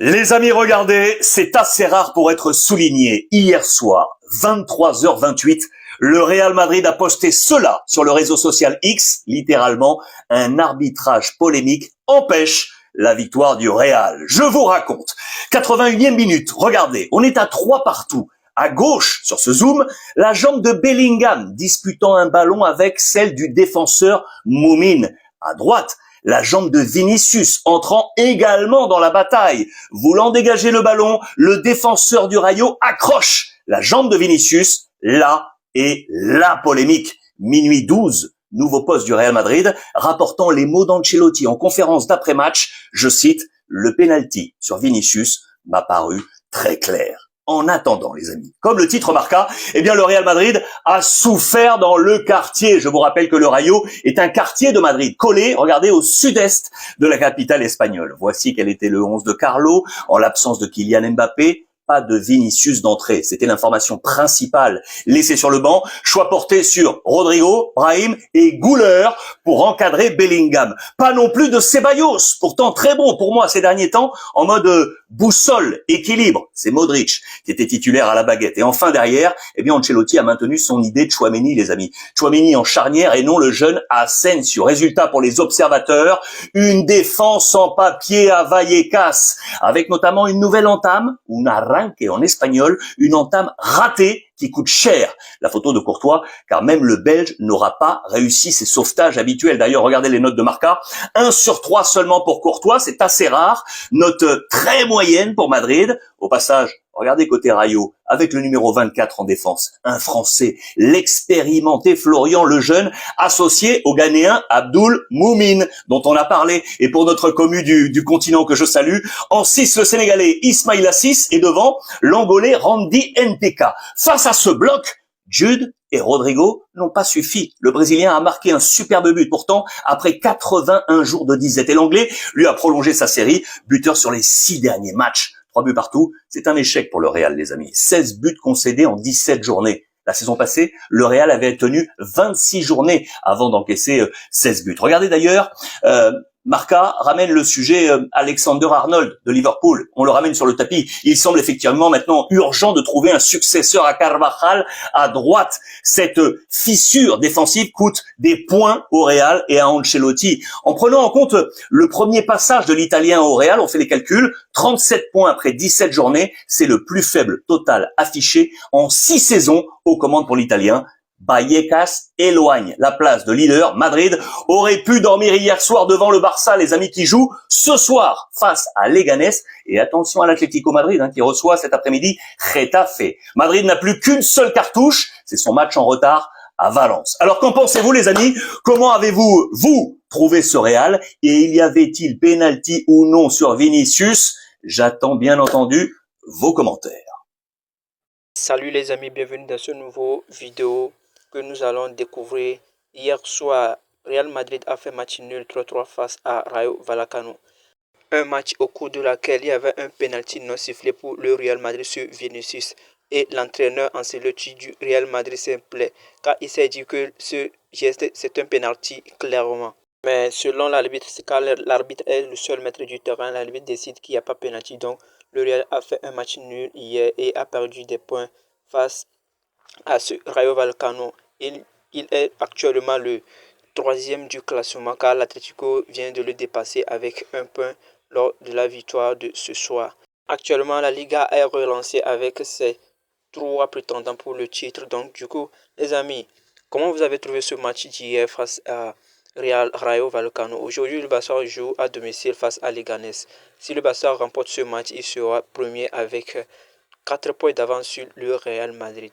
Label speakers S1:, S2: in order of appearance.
S1: Les amis, regardez, c'est assez rare pour être souligné. Hier soir, 23h28, le Real Madrid a posté cela sur le réseau social X, littéralement, un arbitrage polémique empêche la victoire du Real. Je vous raconte. 81e minute, regardez, on est à 3 partout. À gauche, sur ce zoom, la jambe de Bellingham disputant un ballon avec celle du défenseur Moumine. À droite, la jambe de Vinicius entrant également dans la bataille. Voulant dégager le ballon, le défenseur du Rayo accroche la jambe de Vinicius. Là est la polémique. Minuit 12, nouveau poste du Real Madrid, rapportant les mots d'Ancelotti en conférence d'après-match. Je cite, le penalty sur Vinicius m'a paru très clair. En attendant, les amis, comme le titre marqua, eh bien, le Real Madrid a souffert dans le quartier. Je vous rappelle que le Rayo est un quartier de Madrid collé, regardez, au sud-est de la capitale espagnole. Voici quel était le 11 de Carlo, en l'absence de Kylian Mbappé. Pas de Vinicius d'entrée. C'était l'information principale laissée sur le banc. Choix porté sur Rodrigo, Brahim et Güler pour encadrer Bellingham. Pas non plus de Ceballos, pourtant très bon pour moi ces derniers temps, en mode boussole, équilibre. C'est Modric qui était titulaire à la baguette. Et enfin derrière, eh bien Ancelotti a maintenu son idée de Tchouaméni, les amis. Tchouaméni en charnière et non le jeune Asensio. Résultat pour les observateurs, une défense en papier à Vallecas, avec notamment une nouvelle entame, une arranque en espagnol, une entame ratée qui coûte cher. La photo de Courtois, car même le Belge n'aura pas réussi ses sauvetages habituels. D'ailleurs, regardez les notes de Marca. 1 sur 3 seulement pour Courtois, c'est assez rare. Note très moyenne pour Madrid. Au passage, regardez côté Rayo, avec le numéro 24 en défense, un Français, l'expérimenté Florian Lejeune, associé au Ghanéen Abdoul Moumine, dont on a parlé. Et pour notre commu du continent que je salue, en 6, le Sénégalais Ismaïla Assis et devant l'Angolais Randy NTK. Face à ce bloc, Jude et Rodrigo n'ont pas suffi. Le Brésilien a marqué un superbe but. Pourtant, après 81 jours de disette, et l'Anglais lui a prolongé sa série, buteur sur les 6 derniers matchs. 3 buts partout, c'est un échec pour le Real, les amis. 16 buts concédés en 17 journées. La saison passée, le Real avait tenu 26 journées avant d'encaisser 16 buts. Regardez d'ailleurs, Marca ramène le sujet Alexander-Arnold de Liverpool. On le ramène sur le tapis. Il semble effectivement maintenant urgent de trouver un successeur à Carvajal à droite. Cette fissure défensive coûte des points au Real et à Ancelotti. En prenant en compte le premier passage de l'Italien au Real, on fait les calculs, 37 points après 17 journées, c'est le plus faible total affiché en 6 saisons aux commandes pour l'Italien. Vallecas éloigne la place de leader. Madrid aurait pu dormir hier soir devant le Barça, les amis, qui jouent ce soir face à Leganés. Et attention à l'Atlético Madrid qui reçoit cet après-midi Getafe. Madrid n'a plus qu'une seule cartouche, c'est son match en retard à Valence. Alors qu'en pensez-vous, les amis? Comment avez-vous, vous, trouvé ce Real? Et y avait-il penalty ou non sur Vinicius? J'attends bien entendu vos commentaires.
S2: Salut les amis, bienvenue dans ce nouveau vidéo que nous allons découvrir. Hier soir, Real Madrid a fait match nul 3-3 face à Rayo Vallecano. Un match au cours de laquelle il y avait un penalty non sifflé pour le Real Madrid sur Vinicius. Et l'entraîneur Ancelotti du Real Madrid s'est plaint car il s'est dit que ce geste c'est un penalty clairement. Mais selon l'arbitre, car l'arbitre est le seul maître du terrain, l'arbitre décide qu'il n'y a pas penalty. Donc le Real a fait un match nul hier et a perdu des points face à ce Rayo Vallecano. Il est actuellement le 3e du classement car l'Atlético vient de le dépasser avec un point lors de la victoire de ce soir. Actuellement, la Liga est relancée avec ses 3 prétendants pour le titre. Donc du coup, les amis, comment vous avez trouvé ce match d'hier face à Rayo Vallecano? Aujourd'hui, le Barça joue à domicile face à Leganés. Si le Barça remporte ce match, il sera premier avec 4 points d'avance sur le Real Madrid.